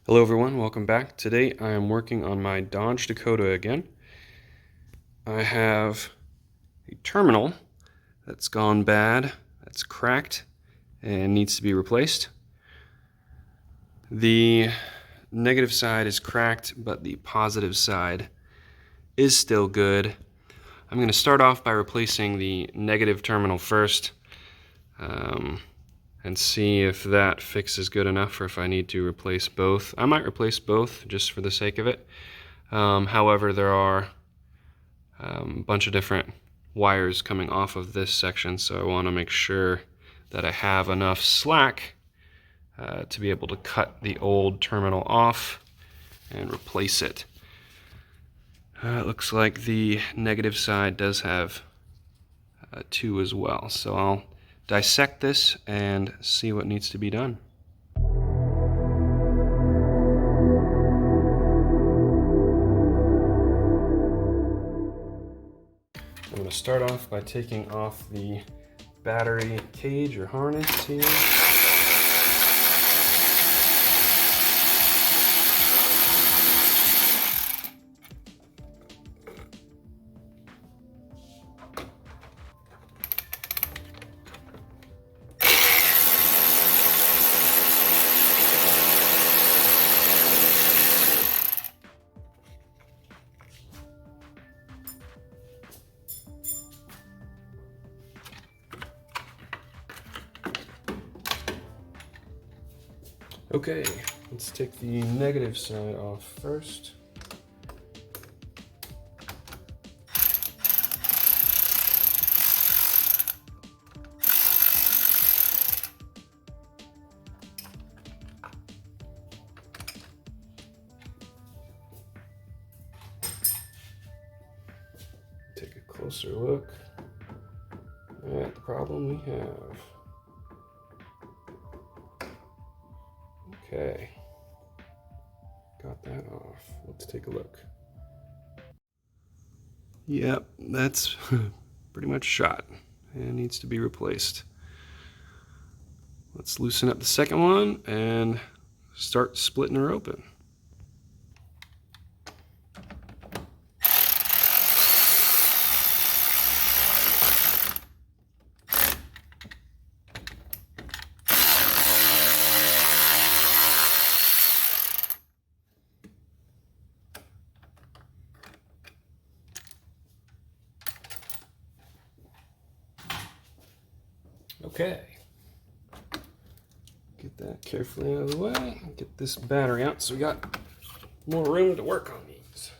Hello everyone, welcome back. Today I am working on my Dodge Dakota again. I have a terminal that's gone bad, that's cracked, and needs to be replaced. The negative side is cracked, but the positive side is still good. I'm going to start off by replacing the negative terminal first, and see if that fix is good enough or if I need to replace both. I might replace both just for the sake of it. However, there are a bunch of different wires coming off of this section, so I want to make sure that I have enough slack to be able to cut the old terminal off and replace it. It looks like the negative side does have two as well, so I'll dissect this and see what needs to be done. I'm going to start off by taking off the battery cage or harness here. Okay, let's take the negative side off first. Take a closer look at the problem we have. Okay, got that off. Let's take a look. Yep, that's pretty much shot and needs to be replaced. Let's loosen up the second one and start splitting her open. Okay, get that carefully out of the way. Get this battery out so we got more room to work on these.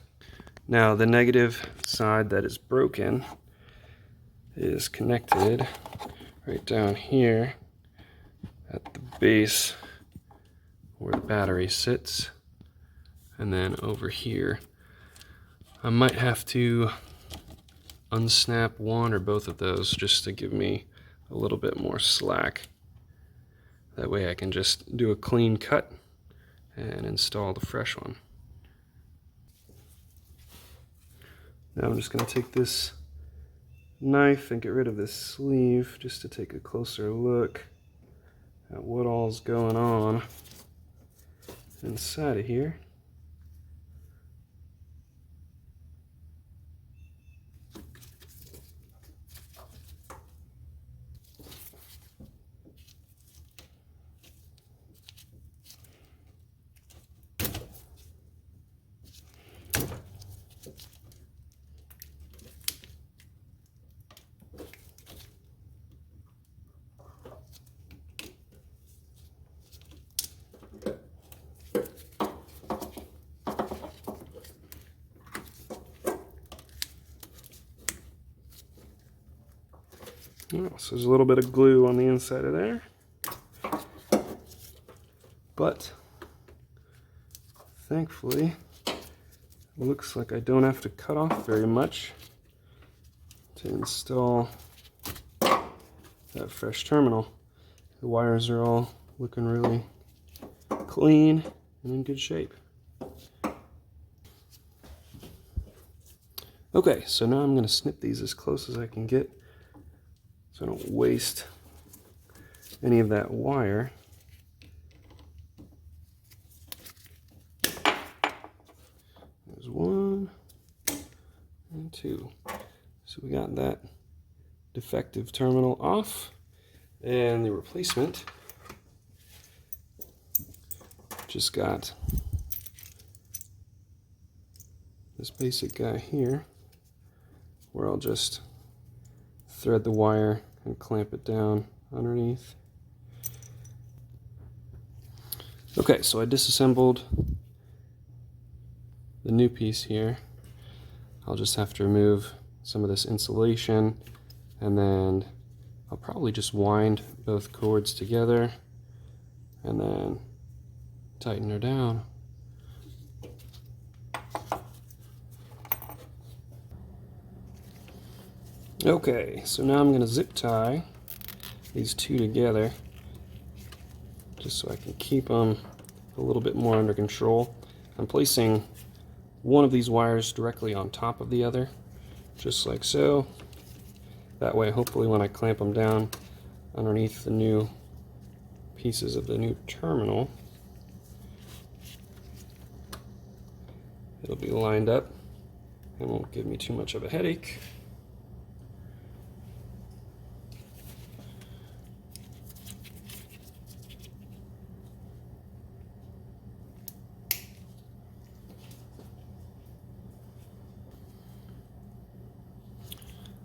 Now the negative side that is broken is connected right down here at the base where the battery sits, and then over here. I might have to unsnap one or both of those just to give me a little bit more slack. That way I can just do a clean cut and install the fresh one. Now I'm just going to take this knife and get rid of this sleeve just to take a closer look at what all's going on inside of here. So there's a little bit of glue on the inside of there, but thankfully it looks like I don't have to cut off very much to install that fresh terminal. The wires are all looking really clean and in good shape. Okay, so now I'm going to snip these as close as I can get so I don't waste any of that wire. too. So we got that defective terminal off, and the replacement just got this basic guy here, where I'll just thread the wire and clamp it down underneath. Okay, so I disassembled the new piece here. I'll just have to remove some of this insulation, and then I'll probably just wind both cords together and then tighten her down. Okay, so now I'm going to zip tie these two together just so I can keep them a little bit more under control. I'm placing one of these wires directly on top of the other, just like so. That way, hopefully when I clamp them down underneath the new pieces of the new terminal, it'll be lined up and won't give me too much of a headache.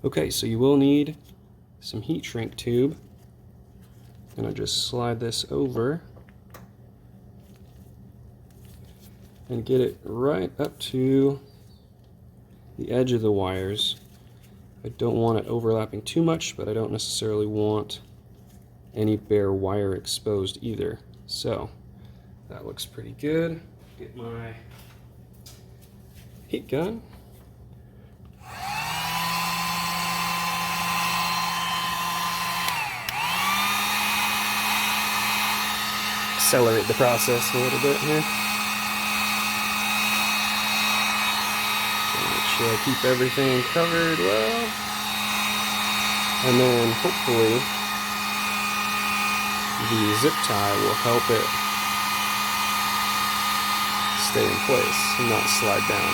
Okay, so you will need some heat shrink tube. I'm going to just slide this over and get it right up to the edge of the wires. I don't want it overlapping too much, but I don't necessarily want any bare wire exposed either. So that looks pretty good. Get my heat gun. Accelerate the process a little bit here. Make sure I keep everything covered well. And then hopefully the zip tie will help it stay in place and not slide down.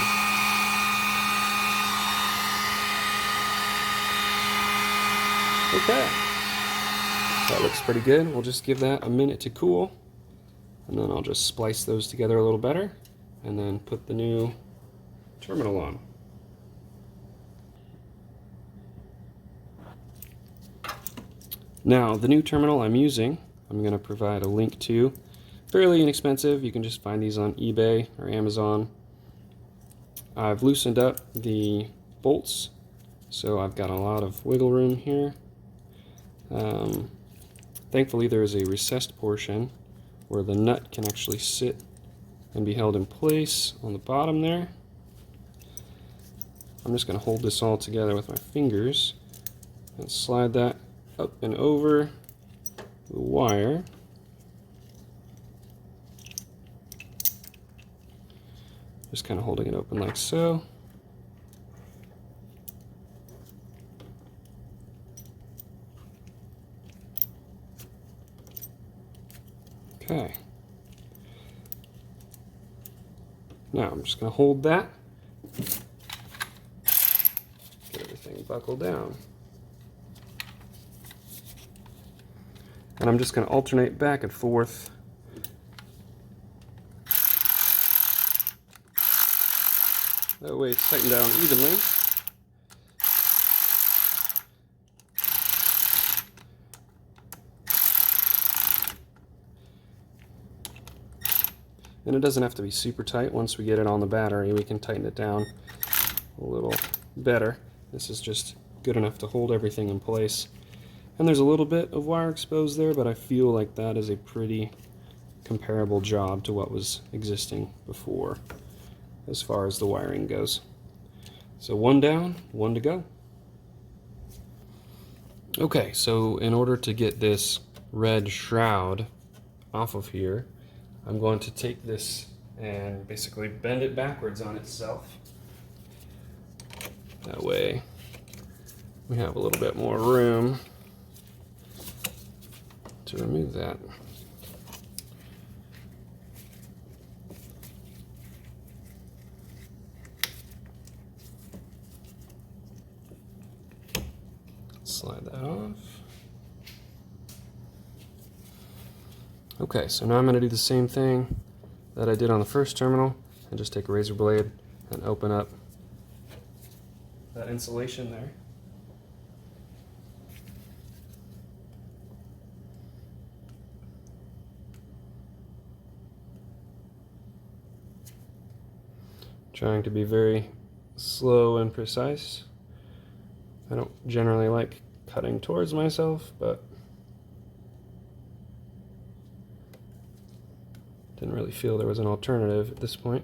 Okay. That looks pretty good. We'll just give that a minute to cool. And then I'll just splice those together a little better and then put the new terminal on. Now, the new terminal I'm using, I'm going to provide a link to. Fairly inexpensive. You can just find these on eBay or Amazon. I've loosened up the bolts, so I've got a lot of wiggle room here. Thankfully, there is a recessed portion where the nut can actually sit and be held in place on the bottom there. I'm just going to hold this all together with my fingers and slide that up and over the wire. Just kind of holding it open like so. Okay. Now I'm just going to hold that. Get everything buckled down. And I'm just going to alternate back and forth. That way it's tightened down evenly. And it doesn't have to be super tight. Once we get it on the battery, we can tighten it down a little better. This is just good enough to hold everything in place. And there's a little bit of wire exposed there, but I feel like that is a pretty comparable job to what was existing before as far as the wiring goes. So one down, one to go. Okay, so in order to get this red shroud off of here, I'm going to take this and basically bend it backwards on itself. That way we have a little bit more room to remove that. Slide that off. Okay, so now I'm going to do the same thing that I did on the first terminal and just take a razor blade and open up that insulation there. Trying to be very slow and precise. I don't generally like cutting towards myself, but didn't really feel there was an alternative at this point.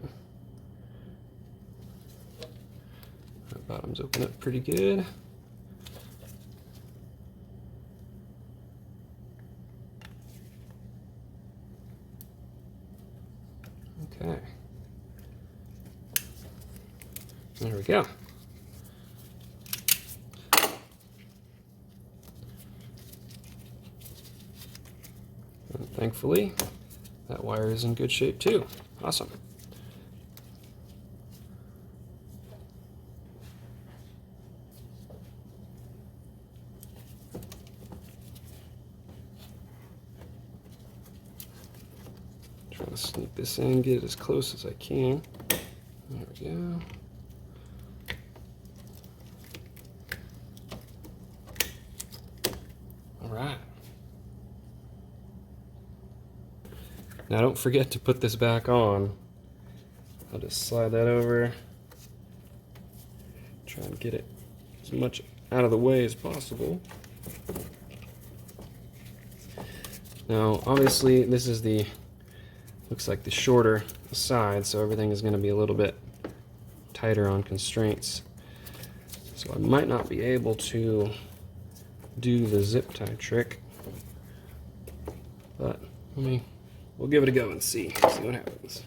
The bottom's open up pretty good. Okay. There we go. And thankfully, that wire is in good shape too. Awesome. Trying to sneak this in, get it as close as I can. There we go. Alright. Now don't forget to put this back on. I'll just slide that over. Try and get it as much out of the way as possible. Now obviously this is the, looks like the shorter side, so everything is going to be a little bit tighter on constraints. So I might not be able to do the zip tie trick, but we'll give it a go and see what happens.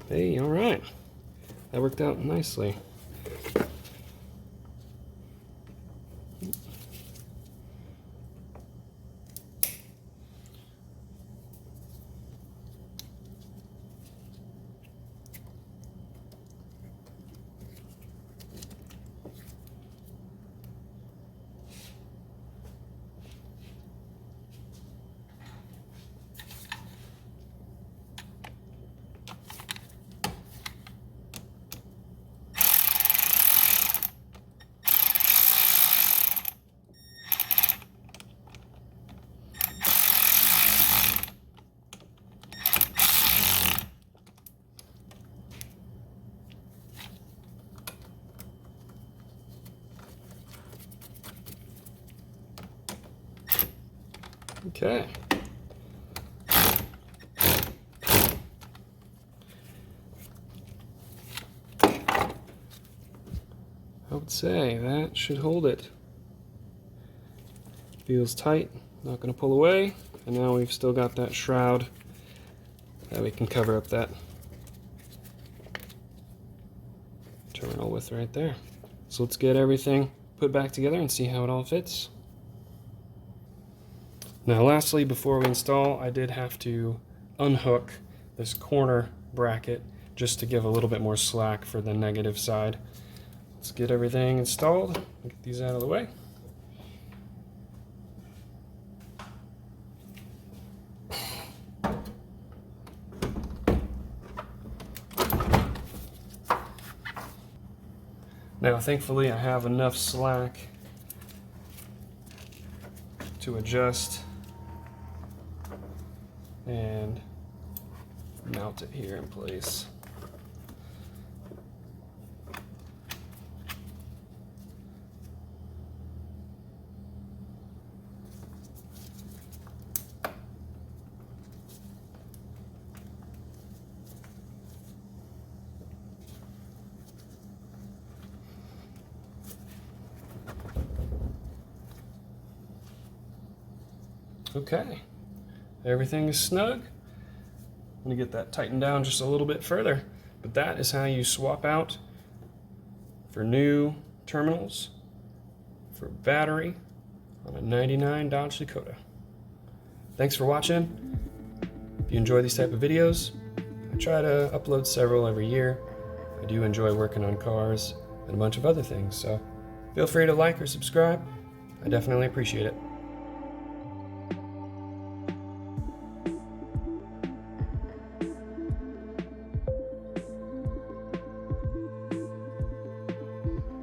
Hey, all right. That worked out nicely. Okay. I would say that should hold it. Feels tight, not going to pull away, and now we've still got that shroud that we can cover up that terminal with right there. So let's get everything put back together and see how it all fits. Now lastly, before we install, I did have to unhook this corner bracket just to give a little bit more slack for the negative side. Let's get everything installed, get these out of the way. Now thankfully I have enough slack to adjust and mount it here in place. Okay, everything is snug. I'm gonna get that tightened down just a little bit further But that is how you swap out for new terminals for battery on a 99 Dodge Dakota. Thanks for watching. If you enjoy these type of videos, I try to upload several every year. I do enjoy working on cars and a bunch of other things, so feel free to like or subscribe. I definitely appreciate it.